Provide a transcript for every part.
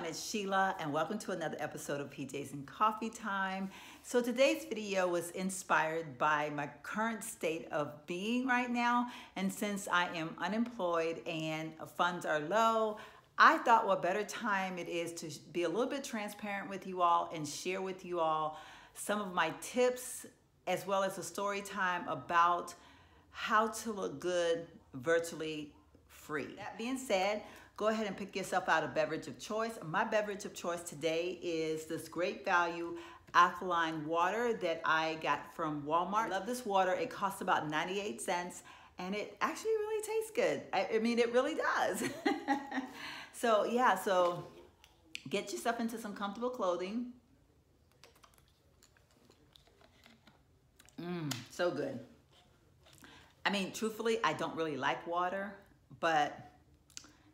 It's Sheila and welcome to another episode of PJs and Coffee Time. So today's video was inspired by my current state of being right now, and since I am unemployed and funds are low, I thought what better time it is to be a little bit transparent with you all and share with you all some of my tips as well as a story time about how to look good virtually free. That being said, go ahead and pick yourself out a beverage of choice. My beverage of choice today is this great value alkaline water that I got from Walmart. I love this water. It costs about 98 cents and it actually really tastes good. I mean, it really does. So yeah, so get yourself into some comfortable clothing. So good. I mean, truthfully, I don't really like water, but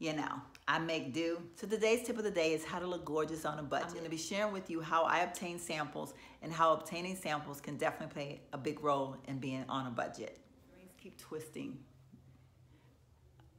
you know, I make do. So today's tip of the day is how to look gorgeous on a budget. I'm going to be sharing with you how I obtain samples and how obtaining samples can definitely play a big role in being on a budget. Earrings keep twisting.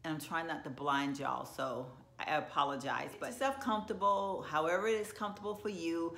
And I'm trying not to blind y'all, so I apologize. But yourself comfortable, however it is comfortable for you.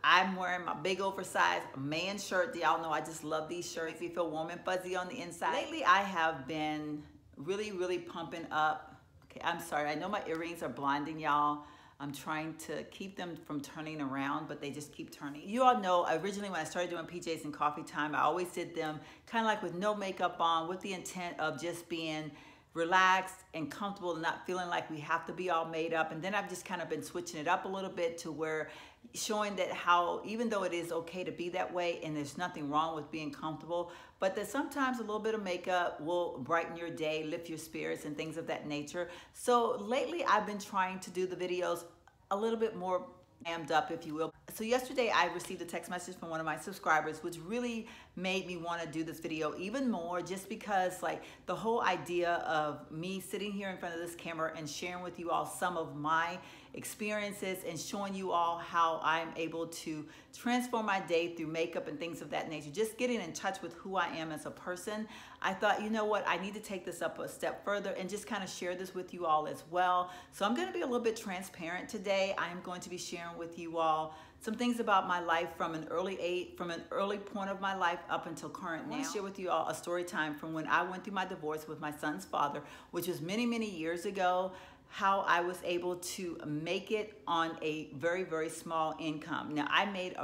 I'm wearing my big oversized man shirt. Y'all know I just love these shirts. Makes me feel warm and fuzzy on the inside. Lately, I have been really pumping up. Okay, I'm sorry, I know my earrings are blinding y'all. I'm trying to keep them from turning around, but they just keep turning. You all know, originally when I started doing PJs and Coffee Time, I always did them kind of like with no makeup on, with the intent of just being relaxed and comfortable and not feeling like we have to be all made up. And then I've just kind of been switching it up a little bit to where showing that how, even though it is okay to be that way and there's nothing wrong with being comfortable, but that sometimes a little bit of makeup will brighten your day, lift your spirits and things of that nature. So lately I've been trying to do the videos a little bit more amped up, if you will. So yesterday I received a text message from one of my subscribers, which really made me want to do this video even more, just because like the whole idea of me sitting here in front of this camera and sharing with you all some of my experiences and showing you all how I'm able to transform my day through makeup and things of that nature, just getting in touch with who I am as a person. I thought, you know what, I need to take this up a step further and just kind of share this with you all as well. So I'm going to be a little bit transparent today. I'm going to be sharing with you all some things about my life from an early point of my life up until current now. I want to share with you all a story time from when I went through my divorce with my son's father, which was many years ago, how I was able to make it on a very small income. Now, I made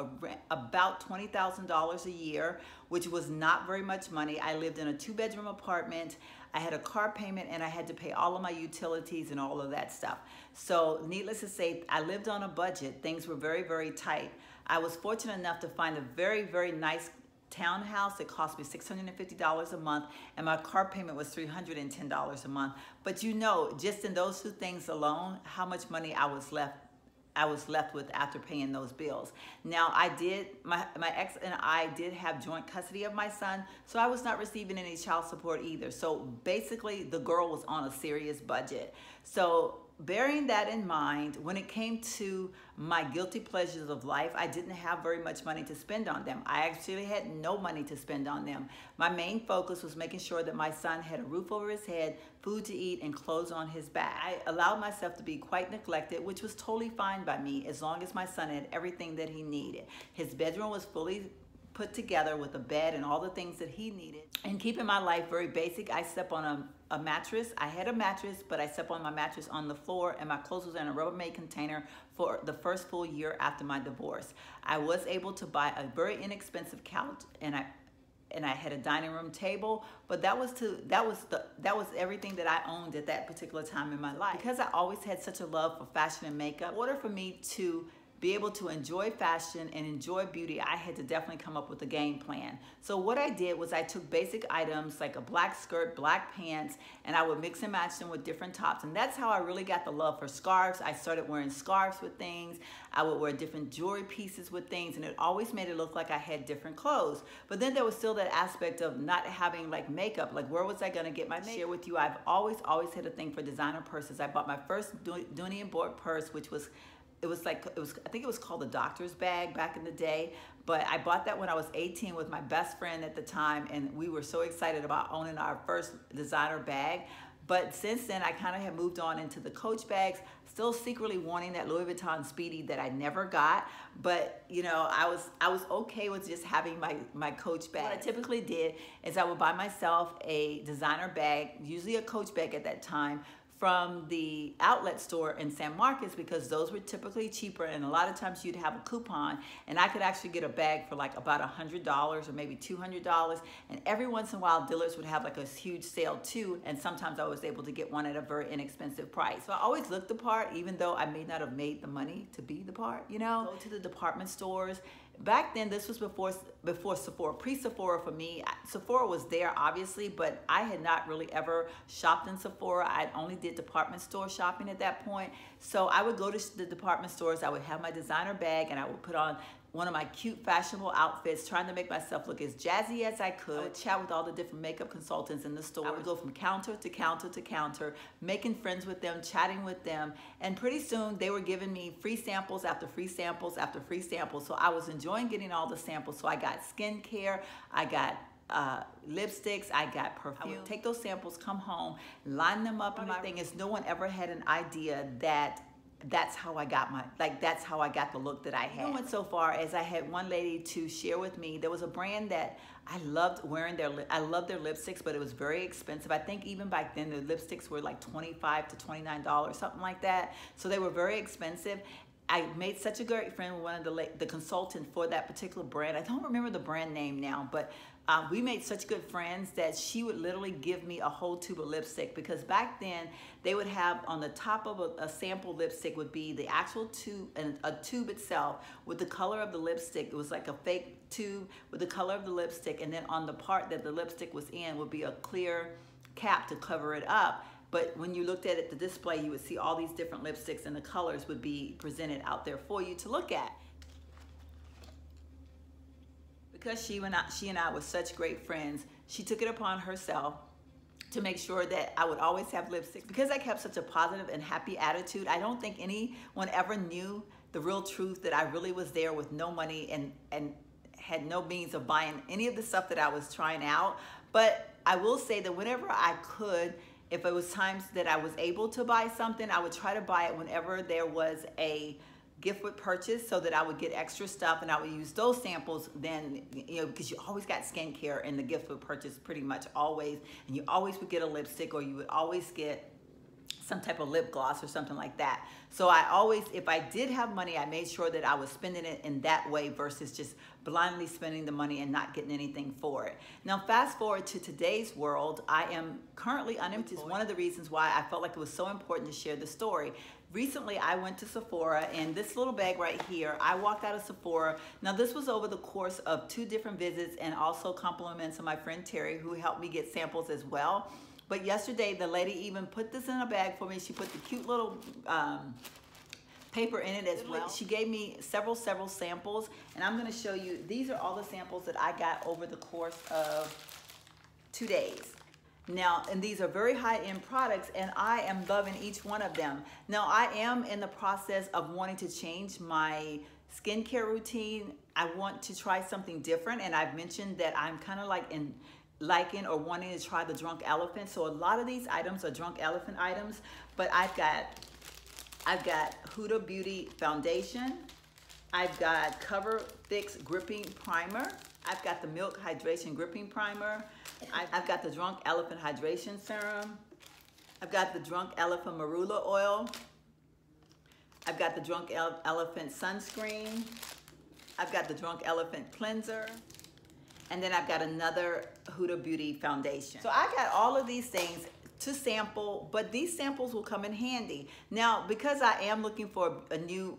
about $20,000 a year, which was not very much money. I lived in a 2-bedroom apartment. I had a car payment and I had to pay all of my utilities and all of that stuff. So needless to say, I lived on a budget. Things were very tight. I was fortunate enough to find a very nice townhouse. It cost me $650 a month and my car payment was $310 a month. But you know, just in those two things alone, how much money I was left with after paying those bills. Now my ex and I did have joint custody of my son, so I was not receiving any child support either. So basically the girl was on a serious budget. So bearing that in mind, when it came to my guilty pleasures of life, I didn't have very much money to spend on them. I actually had no money to spend on them. My main focus was making sure that my son had a roof over his head, food to eat, and clothes on his back. I allowed myself to be quite neglected, which was totally fine by me as long as my son had everything that he needed. His bedroom was fully put together with a bed and all the things that he needed. And keeping my life very basic, I slept on a mattress. I had a mattress, but I slept on my mattress on the floor, and my clothes was in a Rubbermaid container for the first full year after my divorce. I was able to buy a very inexpensive couch, and I had a dining room table, but that was everything that I owned at that particular time in my life. Because I always had such a love for fashion and makeup, in order for me to be able to enjoy fashion and enjoy beauty, I had to definitely come up with a game plan. So what I did was I took basic items like a black skirt, black pants, and I would mix and match them with different tops. And that's how I really got the love for scarves. I started wearing scarves with things. I would wear different jewelry pieces with things, and it always made it look like I had different clothes. But then there was still that aspect of not having like makeup. Like, where was I gonna get my makeup? Share with you, I've always had a thing for designer purses. I bought my first Dooney and Board purse, which was, I think it was called the doctor's bag back in the day, but I bought that when I was 18 with my best friend at the time, and we were so excited about owning our first designer bag. But since then, I kind of have moved on into the Coach bags, still secretly wanting that Louis Vuitton Speedy that I never got. But you know, I was okay with just having my Coach bag. What I typically did is I would buy myself a designer bag, usually a Coach bag at that time, from the outlet store in San Marcos, because those were typically cheaper, and a lot of times you'd have a coupon and I could actually get a bag for like about $100 or maybe $200, and every once in a while Dillard's would have like a huge sale too, and sometimes I was able to get one at a very inexpensive price. So I always looked the part, even though I may not have made the money to be the part, you know. Go to the department stores. Back then, this was before Sephora, pre-Sephora for me. Sephora was there, obviously, but I had not really ever shopped in Sephora. I only did department store shopping at that point. So I would go to the department stores, I would have my designer bag, and I would put on one of my cute fashionable outfits, trying to make myself look as jazzy as I could. I would chat with all the different makeup consultants in the store. I would go from counter to counter to counter, making friends with them, chatting with them, and pretty soon they were giving me free samples after free samples after free samples. So I was enjoying getting all the samples. So I got skincare, I got lipsticks, I got perfume. I would take those samples, come home, line them up. And my thing is, no one ever had an idea that that's how I got that's how I got the look that I had. I went so far as I had one lady to share with me, there was a brand that I loved wearing I loved their lipsticks, but it was very expensive. I think even back then the lipsticks were like $25 to $29, something like that. So they were very expensive. I made such a great friend with one of the consultant for that particular brand. I don't remember the brand name now, but we made such good friends that she would literally give me a whole tube of lipstick, because back then they would have on the top of a sample lipstick would be the actual tube, and a tube itself with the color of the lipstick. It was like a fake tube with the color of the lipstick, and then on the part that the lipstick was in would be a clear cap to cover it up. But when you looked at it, the display, you would see all these different lipsticks, and the colors would be presented out there for you to look at. Because she and I were such great friends, she took it upon herself to make sure that I would always have lipstick. Because I kept such a positive and happy attitude, I don't think anyone ever knew the real truth, that I really was there with no money and had no means of buying any of the stuff that I was trying out. But I will say that whenever I could, if it was times that I was able to buy something, I would try to buy it whenever there was a gift with purchase, so that I would get extra stuff, and I would use those samples then, you know, because you always got skincare in the gift with purchase, pretty much always, and you always would get a lipstick, or you would always get some type of lip gloss or something like that. So I always, if I did have money, I made sure that I was spending it in that way versus just blindly spending the money and not getting anything for it. Now, fast forward to today's world, I am currently unemployed. Which is one of the reasons why I felt like it was so important to share the story. Recently, I went to Sephora, and this little bag right here, I walked out of Sephora. Now, this was over the course of 2 different visits, and also compliments of my friend Terry, who helped me get samples as well. But yesterday, the lady even put this in a bag for me. She put the cute little paper in it as well. She gave me several samples, and I'm gonna show you, these are all the samples that I got over the course of 2 days. Now, and these are very high-end products, and I am loving each one of them. Now, I am in the process of wanting to change my skincare routine. I want to try something different, and I've mentioned that I'm kind of like liking or wanting to try the Drunk Elephant. So a lot of these items are Drunk Elephant items, but I've got Huda Beauty Foundation. I've got Cover Fix Gripping Primer. I've got the Milk Hydration Gripping Primer. I've got the Drunk Elephant Hydration Serum. I've got the Drunk Elephant Marula Oil. I've got the Drunk Elephant Sunscreen. I've got the Drunk Elephant Cleanser. And then I've got another Huda Beauty Foundation. So I got all of these things to sample, but these samples will come in handy. Now, because I am looking for a new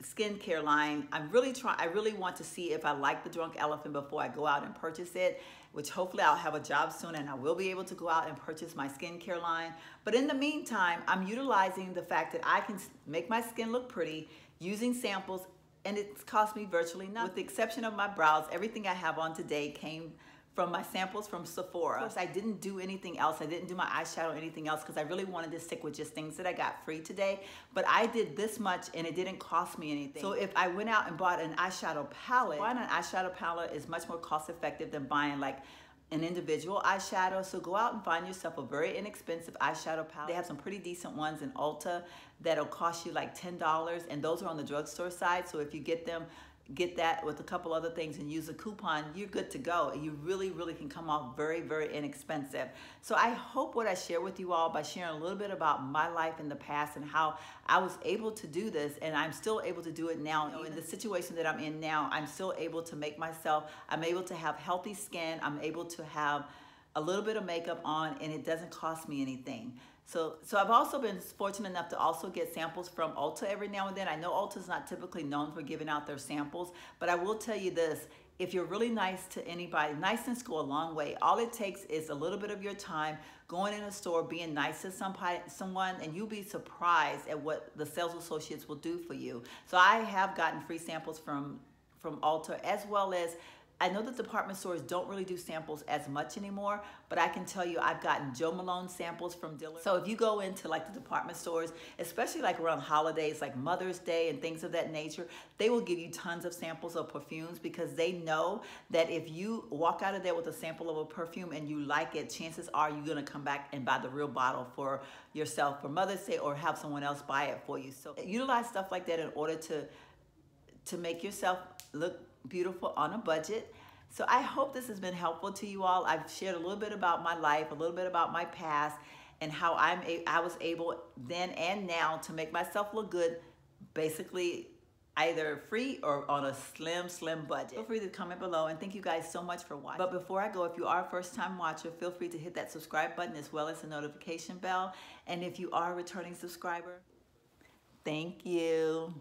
skincare line. I really want to see if I like the Drunk Elephant before I go out and purchase it, which hopefully I'll have a job soon and I will be able to go out and purchase my skincare line. But in the meantime, I'm utilizing the fact that I can make my skin look pretty using samples, and it's cost me virtually nothing. With the exception of my brows, everything I have on today came from my samples from Sephora. Of course, I didn't do anything else. I didn't do my eyeshadow or anything else because I really wanted to stick with just things that I got free today. But I did this much and it didn't cost me anything. So if I went out and bought an eyeshadow palette, buying an eyeshadow palette is much more cost effective than buying like an individual eyeshadow. So go out and find yourself a very inexpensive eyeshadow palette. They have some pretty decent ones in Ulta that'll cost you like $10, and those are on the drugstore side. So if you get them, get that with a couple other things and use a coupon, you're good to go. You really can come off very inexpensive. So I hope what I share with you all by sharing a little bit about my life in the past and how I was able to do this, and I'm still able to do it now. You know, in the situation that I'm in now, I'm still able to make myself, I'm able to have healthy skin, I'm able to have a little bit of makeup on, and it doesn't cost me anything. So I've also been fortunate enough to also get samples from Ulta every now and then. I know Ulta's not typically known for giving out their samples, but I will tell you this, if you're really nice to anybody, niceness go a long way. All it takes is a little bit of your time going in a store, being nice to someone, and you'll be surprised at what the sales associates will do for you. So I have gotten free samples from Ulta, as well as I know that department stores don't really do samples as much anymore, but I can tell you I've gotten Jo Malone samples from Dillard's. So if you go into like the department stores, especially like around holidays like Mother's Day and things of that nature, they will give you tons of samples of perfumes because they know that if you walk out of there with a sample of a perfume and you like it, chances are you're gonna come back and buy the real bottle for yourself for Mother's Day or have someone else buy it for you. So utilize stuff like that in order to make yourself look beautiful on a budget. So I hope this has been helpful to you all. I've shared a little bit about my life, a little bit about my past, and how I was able then and now to make myself look good, basically either free or on a slim budget. Feel free to comment below, and thank you guys so much for watching. But before I go, if you are a first-time watcher, feel free to hit that subscribe button as well as the notification bell. And if you are a returning subscriber, thank you.